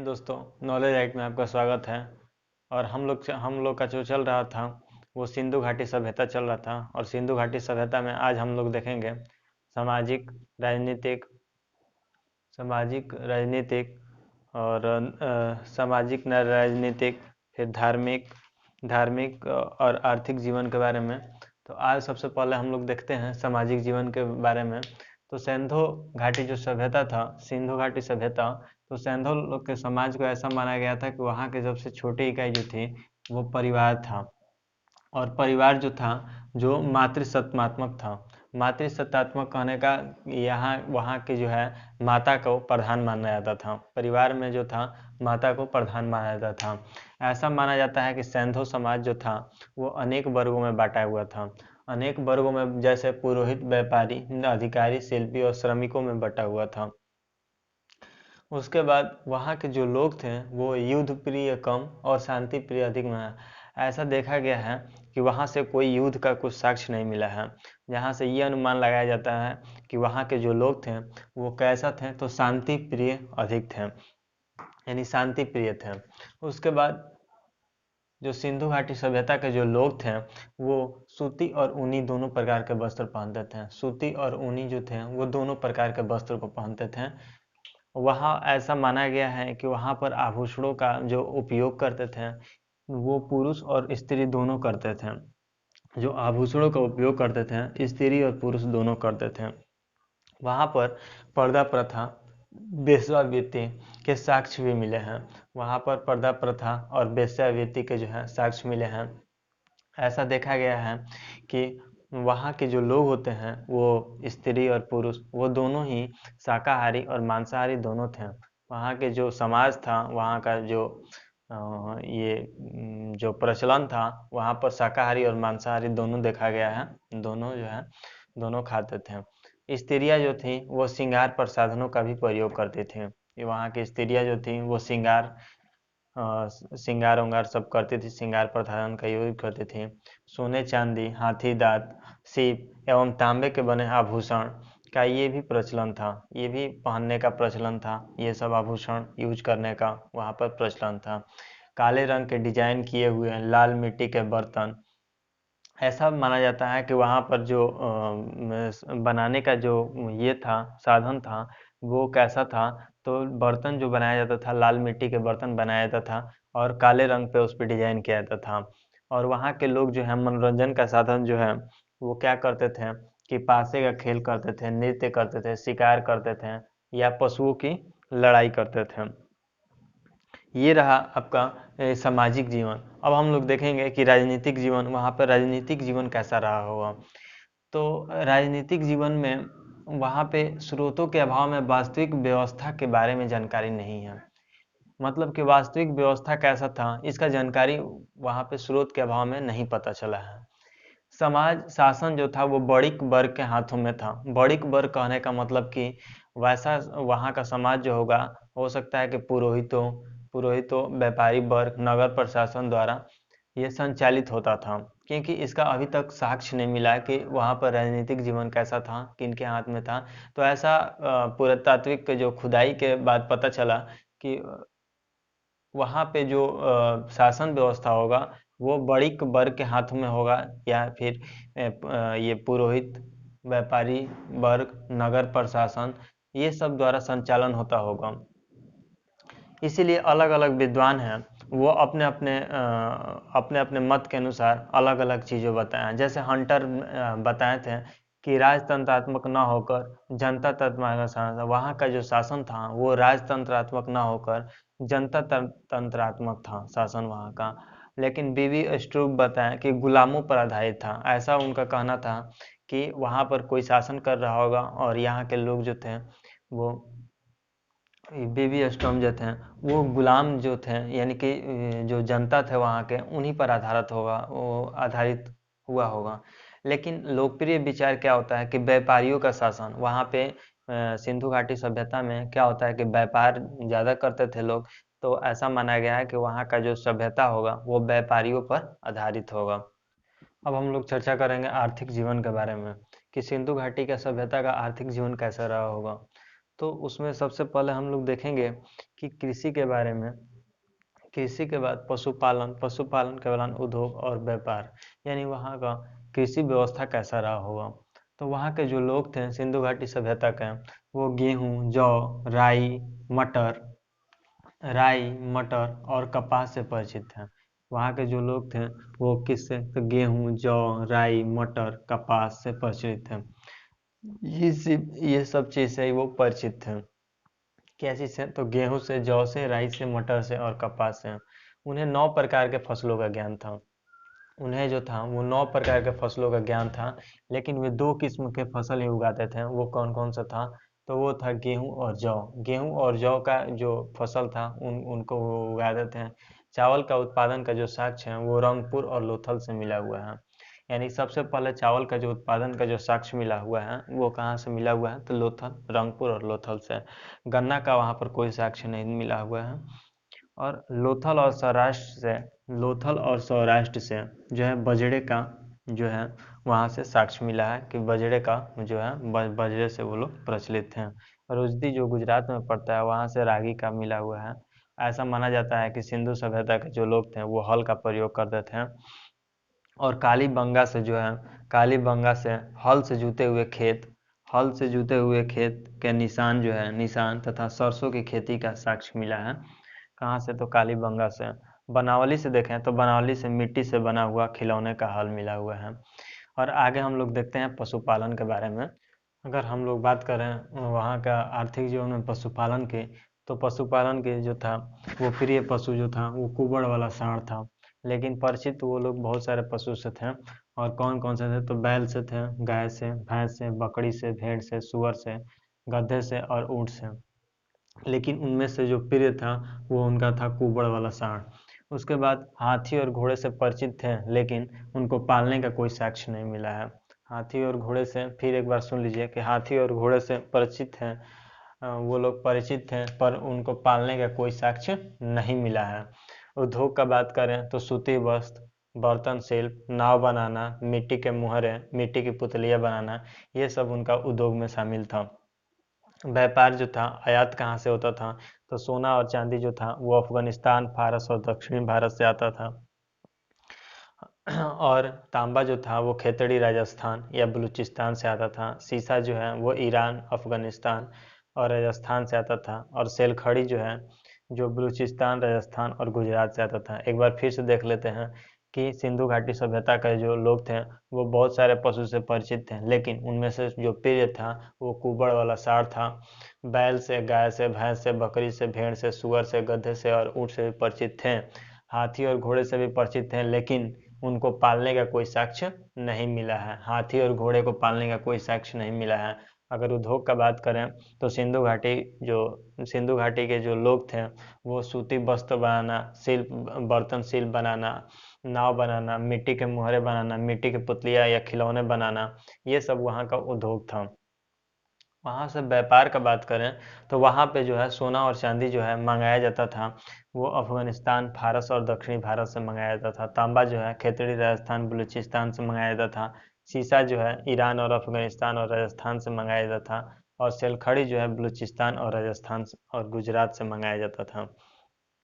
दोस्तों, knowledge right में आपका स्वागत है। और हम लोग का जो चल रहा था वो सिंधु घाटी सभ्यता चल रहा था। और सिंधु घाटी सभ्यता में आज हम लोग देखेंगे सामाजिक, राजनीतिक, राजनीतिक और सामाजिक न राजनीतिक, फिर धार्मिक धार्मिक और आर्थिक जीवन के बारे में। तो आज सबसे पहले हम लोग देखते हैं सामाजिक जीवन के बारे में। तो सिंधु घाटी जो सभ्यता था, सिंधु घाटी सभ्यता, तो सिंधु लोग के समाज को ऐसा माना गया था कि वहाँ के सबसे छोटी इकाई जो थी वो परिवार था। और परिवार जो था जो मातृसत्तात्मक था। मातृसत्तात्मक कहने का यहाँ वहाँ की जो है माता को प्रधान माना जाता था। परिवार में जो था माता को प्रधान माना जाता था। ऐसा माना जाता है कि सिंधु समाज जो था वो अनेक वर्गों में बांटा हुआ था। अनेक वर्गों में, जैसे पुरोहित, व्यापारी, अधिकारी, शिल्पी और श्रमिकों में बटा हुआ था। उसके बाद वहाँ के जो लोग थे वो युद्ध प्रिय कम और शांति प्रिय अधिक में। ऐसा देखा गया है कि वहाँ से कोई युद्ध का कुछ साक्ष्य नहीं मिला है, जहाँ से ये अनुमान लगाया जाता है कि वहाँ के जो लोग थे वो कैसा थे, तो शांति प्रिय अधिक थे, यानी शांति प्रिय थे। उसके बाद जो सिंधु घाटी सभ्यता के जो लोग थे वो सूती और ऊनी दोनों प्रकार के वस्त्र पहनते थे। सूती और ऊनी जो थे वो दोनों प्रकार के वस्त्र को पहनते थे। वहाँ ऐसा माना गया है कि वहाँ पर आभूषणों का जो उपयोग करते थे वो पुरुष और स्त्री दोनों करते थे। जो आभूषणों का उपयोग करते थे स्त्री और पुरुष दोनों करते थे। वहाँ पर पर्दा प्रथा, वेश्यावृत्ति के साक्ष्य भी मिले हैं। वहाँ पर पर्दा प्रथा और वेश्यावृत्ति के जो है साक्ष्य मिले हैं। ऐसा देखा गया है कि वहाँ के जो लोग होते हैं वो स्त्री और पुरुष वो दोनों ही शाकाहारी और मांसाहारी दोनों थे। वहाँ के जो समाज था, वहाँ का जो जो प्रचलन था, वहाँ पर शाकाहारी और मांसाहारी दोनों देखा गया है। दोनों जो है दोनों खाते थे। स्त्रियाँ जो थी वो श्रृंगार प्रसाधनों का भी प्रयोग करती थी। वहाँ की स्त्रियाँ जो थी वो श्रृंगार उंगार सब करती थी, श्रृंगार प्रसाधन का यूज करती थी। सोने चांदी, हाथी दांत, सीप एवं तांबे के बने आभूषण का ये भी प्रचलन था, ये भी पहनने का प्रचलन था। ये सब आभूषण यूज करने का वहाँ पर प्रचलन था। काले रंग के डिजाइन किए हुए लाल मिट्टी के बर्तन। ऐसा माना जाता है कि वहाँ पर जो बनाने का जो ये था साधन था वो कैसा था, तो बर्तन जो बनाया जाता था लाल मिट्टी के बर्तन बनाया जाता था और काले रंग पे उस पर डिजाइन किया जाता था। और वहाँ के लोग जो है मनोरंजन का साधन जो है वो क्या करते थे कि पासे का खेल करते थे, नृत्य करते थे, शिकार करते थे या पशुओं की लड़ाई करते थे। ये रहा आपका सामाजिक जीवन। अब हम लोग देखेंगे कि राजनीतिक जीवन, वहाँ पर राजनीतिक जीवन कैसा रहा होगा। तो राजनीतिक जीवन में वहाँ पे स्रोतों के अभाव में वास्तविक व्यवस्था के बारे में जानकारी नहीं है। मतलब कि वास्तविक व्यवस्था कैसा था इसका जानकारी वहाँ पे स्रोत के अभाव में नहीं पता चला है। समाज शासन जो था वो बड़िक वर्ग के हाथों में था। बड़िक वर्ग कहने का मतलब कि वैसा वहाँ का समाज जो होगा, हो सकता है कि पुरोहितों, व्यापारी वर्ग, नगर प्रशासन द्वारा ये संचालित होता था। क्योंकि इसका अभी तक साक्ष्य नहीं मिला है कि वहाँ पर राजनीतिक जीवन कैसा था, किनके हाथ में था। तो ऐसा पुरातात्विक जो खुदाई के बाद पता चला कि वहाँ पे जो शासन व्यवस्था होगा वो बड़िक वर्ग के हाथ में होगा, या फिर ये पुरोहित, व्यापारी वर्ग, नगर प्रशासन, ये सब द्वारा संचालन होता होगा। इसीलिए अलग अलग विद्वान हैं वो अपने अपने मत के अनुसार अलग अलग चीज़ें बताए हैं। जैसे हंटर बताए थे कि राजतंत्रात्मक न होकर जनता तंत्रात्मक, वहाँ का जो शासन था वो राजतंत्रात्मक न होकर जनता तंत्रात्मक था शासन वहाँ का। लेकिन बीवी स्ट्रूप बताएं कि गुलामों पर आधारित था। ऐसा उनका कहना था कि वहाँ पर कोई शासन कर रहा होगा और यहाँ के लोग जो थे वो बेबी स्टॉर्म जो थे वो गुलाम जो थे, यानी कि जो जनता थे वहाँ के उन्हीं पर आधारित हुआ होगा। लेकिन लोकप्रिय विचार क्या होता है कि व्यापारियों का शासन वहाँ पे सिंधु घाटी सभ्यता में क्या होता है कि व्यापार ज़्यादा करते थे लोग। तो ऐसा माना गया है कि वहाँ का जो सभ्यता होगा वो व्यापारियों पर आधारित होगा। अब हम लोग चर्चा करेंगे आर्थिक जीवन के बारे में कि सिंधु घाटी का सभ्यता का आर्थिक जीवन कैसा रहा होगा। तो उसमें सबसे पहले हम लोग देखेंगे कि कृषि के बारे में, कृषि के बाद पशुपालन, पशुपालन के बाद उद्योग और व्यापार, यानी वहाँ का कृषि व्यवस्था कैसा रहा होगा। तो वहाँ के जो लोग थे सिंधु घाटी सभ्यता के, वो गेहूँ, जौ, राई, मटर, राई, मटर और कपास से परिचित हैं। वहाँ के जो लोग थे वो किससे, तो गेहूँ, जौ, राई, मटर, कपास से परिचित थे। ये सब चीज़ से वो परिचित थे। क्या चीज़ से, तो गेहूँ से, जौ से, राई से, मटर से और कपास से। उन्हें 9 प्रकार के फसलों का ज्ञान था। उन्हें जो था वो 9 प्रकार के फसलों का ज्ञान था, लेकिन वे 2 किस्म के फसल ही उगाते थे। वो कौन कौन सा था, तो वो था गेहूं और जौ। गेहूं और जौ का जो फसल था उनको वो उगाते थे। चावल का उत्पादन का जो साक्ष्य है वो रंगपुर और लोथल से मिला हुआ है। यानी सबसे पहले चावल का जो उत्पादन का जो साक्ष्य मिला हुआ है वो कहाँ से मिला हुआ है, तो लोथल, रंगपुर और लोथल से। गन्ना का वहाँ पर कोई साक्ष्य नहीं मिला हुआ है। और लोथल और सौराष्ट्र से जो है बजड़े का जो है वहाँ से साक्ष्य मिला है कि बजड़े का जो है बजड़े से वो लोग प्रचलित हैं। रुजदी जो गुजरात में पड़ता है वहाँ से रागी का मिला हुआ है। ऐसा माना जाता है कि सिंधु सभ्यता के जो लोग थे वो हल का प्रयोग करते थे। और कालीबंगा से जो है, कालीबंगा से हल से जुते हुए खेत, हल से जुते हुए खेत के निशान जो है, निशान तथा सरसों की खेती का साक्ष्य मिला है। कहाँ से, तो कालीबंगा से। बनावली से देखें तो बनावली से मिट्टी से बना हुआ खिलौने का हल मिला हुआ है। और आगे हम लोग देखते हैं पशुपालन के बारे में। अगर हम लोग बात करें वहाँ का आर्थिक जीवन में पशुपालन की, तो पशुपालन के जो था वो प्रिय पशु जो था वो कुबड़ वाला सांड था। लेकिन परिचित वो लोग बहुत सारे पशु से थे। और कौन कौन से थे, तो बैल से थे, गाय से, भैंस से, बकरी से, भेड़ से, सुअर से, गधे से और ऊँट से। लेकिन उनमें से जो प्रिय था वो उनका था कुबड़ वाला सांड। उसके बाद हाथी और घोड़े से परिचित थे, लेकिन उनको पालने का कोई साक्ष्य नहीं मिला है। हाथी और घोड़े से, फिर एक बार सुन लीजिए कि हाथी और घोड़े से परिचित हैं, वो लोग परिचित थे पर उनको पालने का कोई साक्ष्य नहीं मिला है। उद्योग का बात करें तो सूती वस्त्र, बर्तन शिल्प, नाव बनाना, मिट्टी के मुहरे, मिट्टी की पुतलियाँ बनाना, ये सब उनका उद्योग में शामिल था। व्यापार जो था, आयात कहाँ से होता था, तो सोना और चांदी जो था वो अफगानिस्तान, फारस और दक्षिणी भारत से आता था। और तांबा जो था वो खेतड़ी, राजस्थान या बलूचिस्तान से आता था। सीसा जो है वो ईरान, अफगानिस्तान और राजस्थान से आता था। और सेलखड़ी जो है जो बलूचिस्तान, राजस्थान और गुजरात से आता था। एक बार फिर से देख लेते हैं कि सिंधु घाटी सभ्यता के जो लोग थे वो बहुत सारे पशु से परिचित थे, लेकिन उनमें से जो प्रिय था वो कुबड़ वाला सांड था। बैल से, गाय से, भैंस से, बकरी से, भेड़ से, सुअर से, गधे से और ऊँट से भी परिचित थे। हाथी और घोड़े से भी परिचित थे, लेकिन उनको पालने का कोई साक्ष्य नहीं मिला है। हाथी और घोड़े को पालने का कोई साक्ष्य नहीं मिला है। अगर उद्योग का बात करें तो सिंधु घाटी के जो लोग थे वो सूती वस्त्र बनाना, शिल्प, बर्तन शिल्प बनाना, नाव बनाना, मिट्टी के मुहरे बनाना, मिट्टी की पुतलियाँ या खिलौने बनाना, ये सब वहाँ का उद्योग था। वहाँ से व्यापार का बात करें तो वहाँ पे जो है सोना और चांदी जो है मंगाया जाता था, वो अफगानिस्तान, फारस और दक्षिणी भारत से मंगाया जाता था। तांबा जो है खेतड़ी, राजस्थान, बलूचिस्तान से मंगाया जाता था। सीसा जो है ईरान और अफगानिस्तान और राजस्थान से मंगाया जाता था। और सेलखड़ी जो है बलूचिस्तान और राजस्थान और गुजरात से मंगाया जाता था।